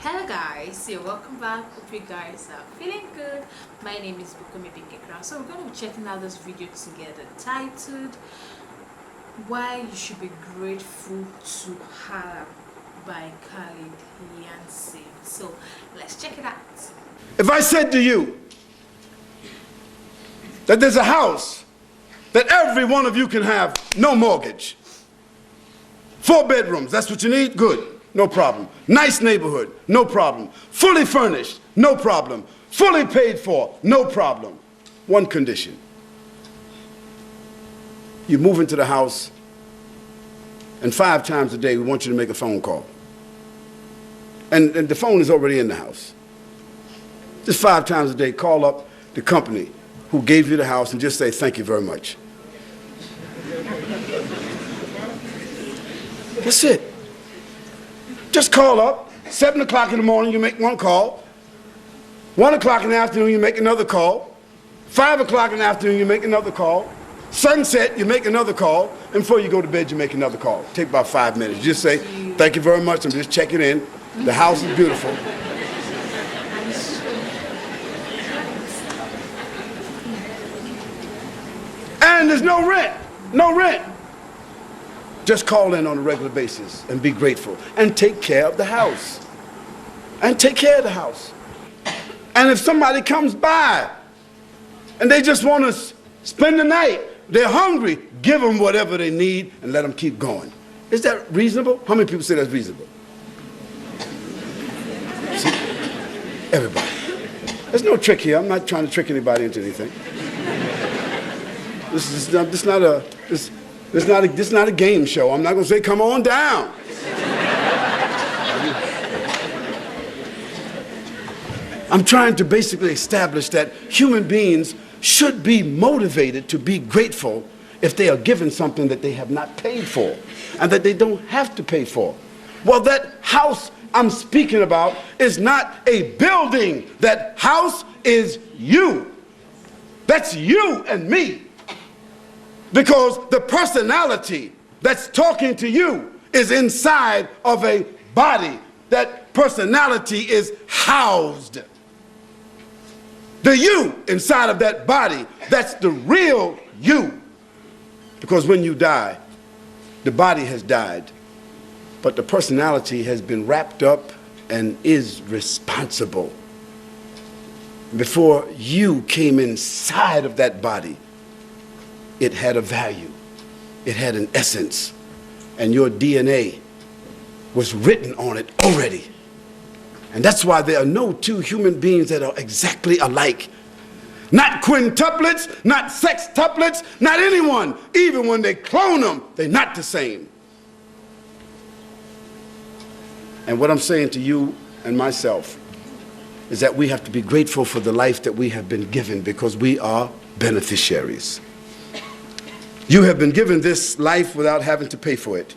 Hello guys, welcome back. Hope you guys are feeling good. My name is Bikekra. So we're going to be checking out this video together titled Why You Should Be Grateful to Allah by Khalid Yasin. So let's check it out. If I said to you that there's a house that every one of you can have, no mortgage, 4 bedrooms, that's what you need, good. No problem. Nice neighborhood, no problem. Fully furnished, no problem. Fully paid for, no problem. One condition. You move into the house, and 5 times a day we want you to make a phone call. And the phone is already in the house. Just 5 times a day, call up the company who gave you the house and just say, thank you very much. That's it. Just call up, 7 o'clock in the morning, you make one call. 1 o'clock in the afternoon, you make another call. 5 o'clock in the afternoon, you make another call. Sunset, you make another call. And before you go to bed, you make another call. Take about 5 minutes. Just say, thank you very much, I'm just checking in. The house is beautiful. And there's no rent, no rent. Just call in on a regular basis and be grateful and take care of the house. And take care of the house. And if somebody comes by and they just want to spend the night, they're hungry, give them whatever they need and let them keep going. Is that reasonable? How many people say that's reasonable? See? Everybody. There's no trick here. I'm not trying to trick anybody into anything. This is not a game show. I'm not going to say, come on down. I'm trying to basically establish that human beings should be motivated to be grateful if they are given something that they have not paid for and that they don't have to pay for. Well, that house I'm speaking about is not a building. That house is you. That's you and me. Because the personality that's talking to you is inside of a body. That personality is housed. The you inside of that body, that's the real you. Because when you die, the body has died, but the personality has been wrapped up and is responsible. Before you came inside of that body, it had a value, it had an essence, and your DNA was written on it already. And that's why there are no 2 human beings that are exactly alike. Not quintuplets, not sextuplets, not anyone. Even when they clone them, they're not the same. And what I'm saying to you and myself is that we have to be grateful for the life that we have been given because we are beneficiaries. You have been given this life without having to pay for it.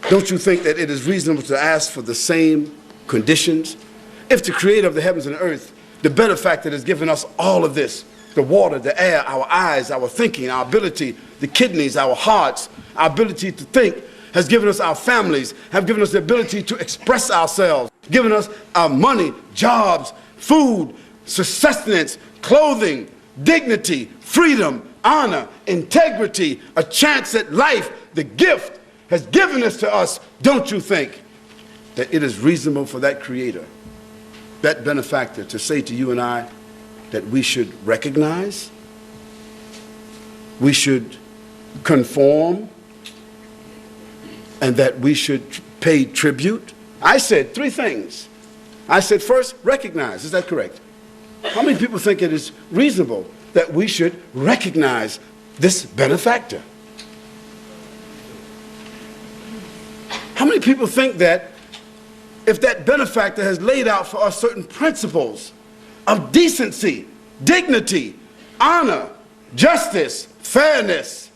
Don't you think that it is reasonable to ask for the same conditions? If the creator of the heavens and earth, the benefactor has given us all of this, the water, the air, our eyes, our thinking, our ability, the kidneys, our hearts, our ability to think, has given us our families, have given us the ability to express ourselves, given us our money, jobs, food, sustenance, clothing, dignity, freedom, honor, integrity, a chance at life, the gift has given this to us. Don't you think that it is reasonable for that creator, that benefactor, to say to you and I that we should recognize, we should conform, and that we should pay tribute? I said 3 things. I said, first, recognize. Is that correct? How many people think it is reasonable that we should recognize this benefactor? How many people think that if that benefactor has laid out for us certain principles of decency, dignity, honor, justice, fairness,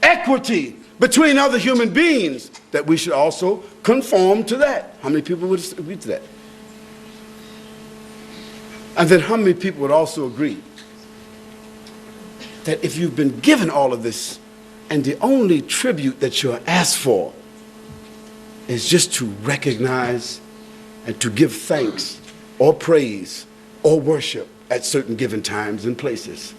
equity between other human beings, that we should also conform to that? How many people would agree to that? And then how many people would also agree that if you've been given all of this and the only tribute that you're asked for is just to recognize and to give thanks or praise or worship at certain given times and places.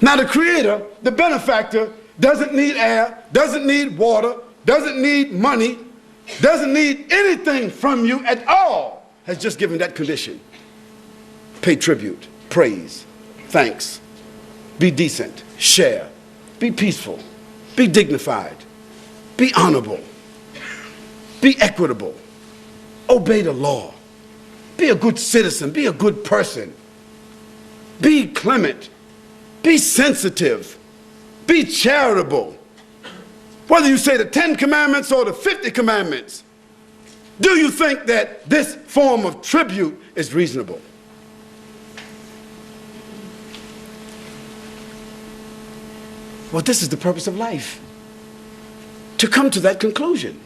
Now the Creator, the benefactor, doesn't need air, doesn't need water, doesn't need money, doesn't need anything from you at all, has just given that condition. Pay tribute, praise, thanks, be decent, share, be peaceful, be dignified, be honorable, be equitable, obey the law, be a good citizen, be a good person, be clement, be sensitive, be charitable. Whether you say the 10 commandments or the 50 commandments, do you think that this form of tribute is reasonable? Well, this is the purpose of life, to come to that conclusion.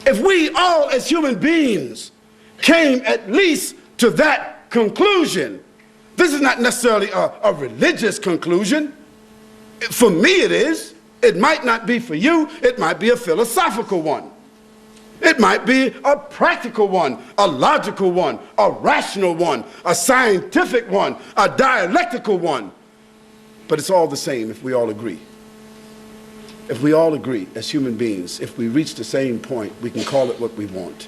If we all as human beings came at least to that conclusion, this is not necessarily a religious conclusion. For me it is. It might not be for you. It might be a philosophical one. It might be a practical one, a logical one, a rational one, a scientific one, a dialectical one. But it's all the same if we all agree. If we all agree as human beings, if we reach the same point, we can call it what we want.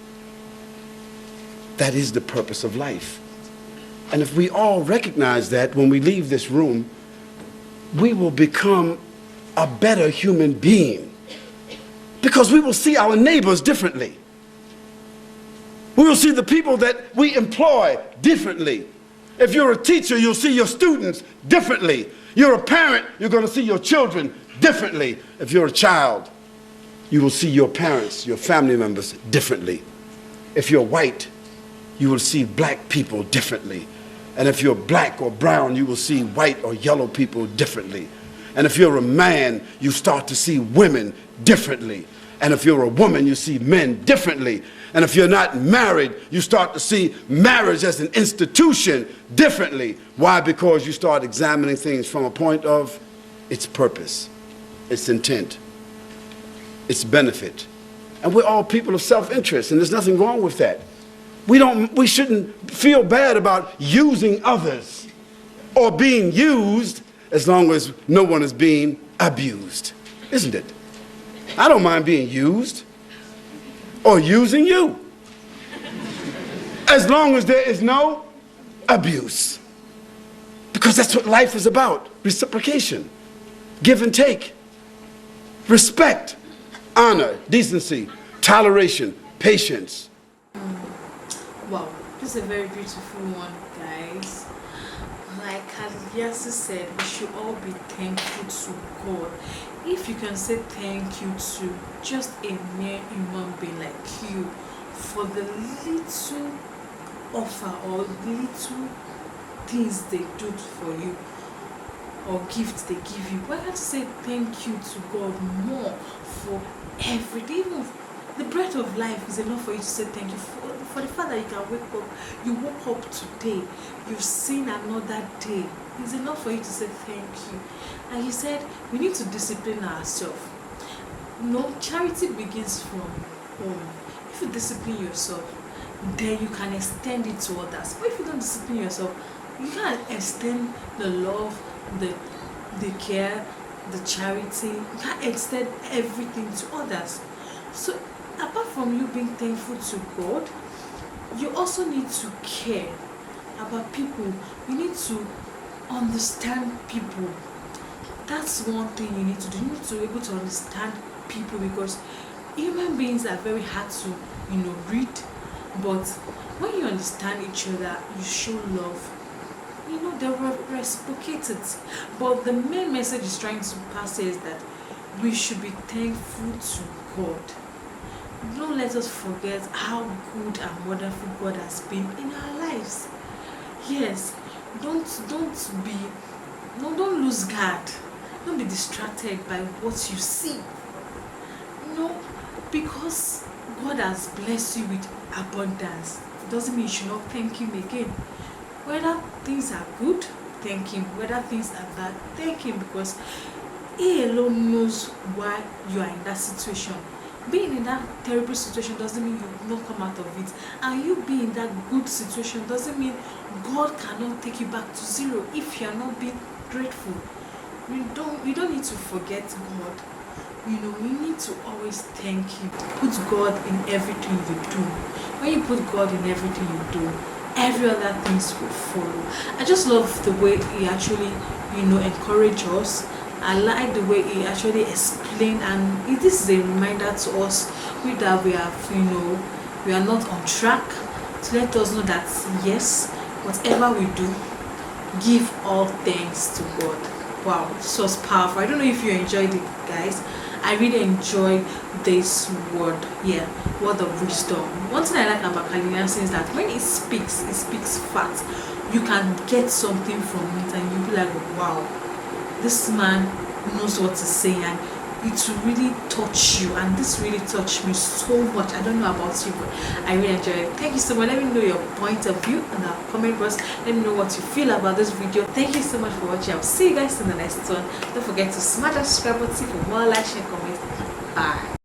That is the purpose of life. And if we all recognize that when we leave this room, we will become a better human being, because we will see our neighbors differently. We will see the people that we employ differently. If you're a teacher, you'll see your students differently. You're a parent, you're going to see your children differently. If you're a child, you will see your parents, your family members differently. If you're white, you will see black people differently. And if you're black or brown, you will see white or yellow people differently. And if you're a man, you start to see women differently. And if you're a woman, you see men differently. And if you're not married, you start to see marriage as an institution differently. Why? Because you start examining things from a point of its purpose, its intent, its benefit. And we're all people of self-interest, and there's nothing wrong with that. We shouldn't feel bad about using others or being used, as long as no one is being abused, isn't it? I don't mind being used or using you, as long as there is no abuse. Because that's what life is about: reciprocation, give and take, respect, honor, decency, toleration, patience. Wow, this is a very beautiful one, guys. Like Khalid Yasin said, we should all be thankful to God. If you can say thank you to just a mere human being like you for the little offer or little things they do for you or gifts they give you, why not say thank you to God more for everything? Even the breath of life is enough for you to say thank you for the fact that you can wake up. You woke up today, you've seen another day. It's enough for you to say thank you. And he said we need to discipline ourselves. No, charity begins from home. If you discipline yourself, then you can extend it to others. But if you don't discipline yourself, you can't extend the love, the care, the charity. You can't extend everything to others. So apart from you being thankful to God, you also need to care about people. You need to understand people. That's one thing you need to do. You need to be able to understand people, because human beings are very hard to read, but when you understand each other, you show love, they reciprocate it. But the main message is trying to pass is that we should be thankful to God. Don't let us forget how good and wonderful God has been in our lives. Yes, don't lose guard. Don't be distracted by what you see. Because God has blessed you with abundance, it doesn't mean you should not thank Him again. Whether things are good, thank Him. Whether things are bad, thank Him, because He alone knows why you are in that situation. being in that terrible situation doesn't mean you will not come out of it, and you being in that good situation doesn't mean God cannot take you back to zero if you are not being grateful. You don't need to forget God. You need to always thank Him. Put God in everything you do. When you put God in everything you do, every other things will follow. I just love the way He actually encourage us. I like the way He actually explained, and this is a reminder to us that we have we are not on track, to let us know that yes, whatever we do, give all thanks to God. Wow, this was powerful. I don't know if you enjoyed it, guys. I really enjoyed this word. Yeah, word of wisdom. One thing I like about Khalid Yasin is that when he speaks fast. You can get something from it, and you'll be like, wow, this man knows what to say, and it will really touch you. And this really touched me so much. I don't know about you, but I really enjoyed it. Thank you so much. Let me know your point of view in the comment box. Let me know what you feel about this video. Thank you so much for watching. I'll see you guys in the next one. Don't forget to smash that subscribe button for more likes and comments. Bye.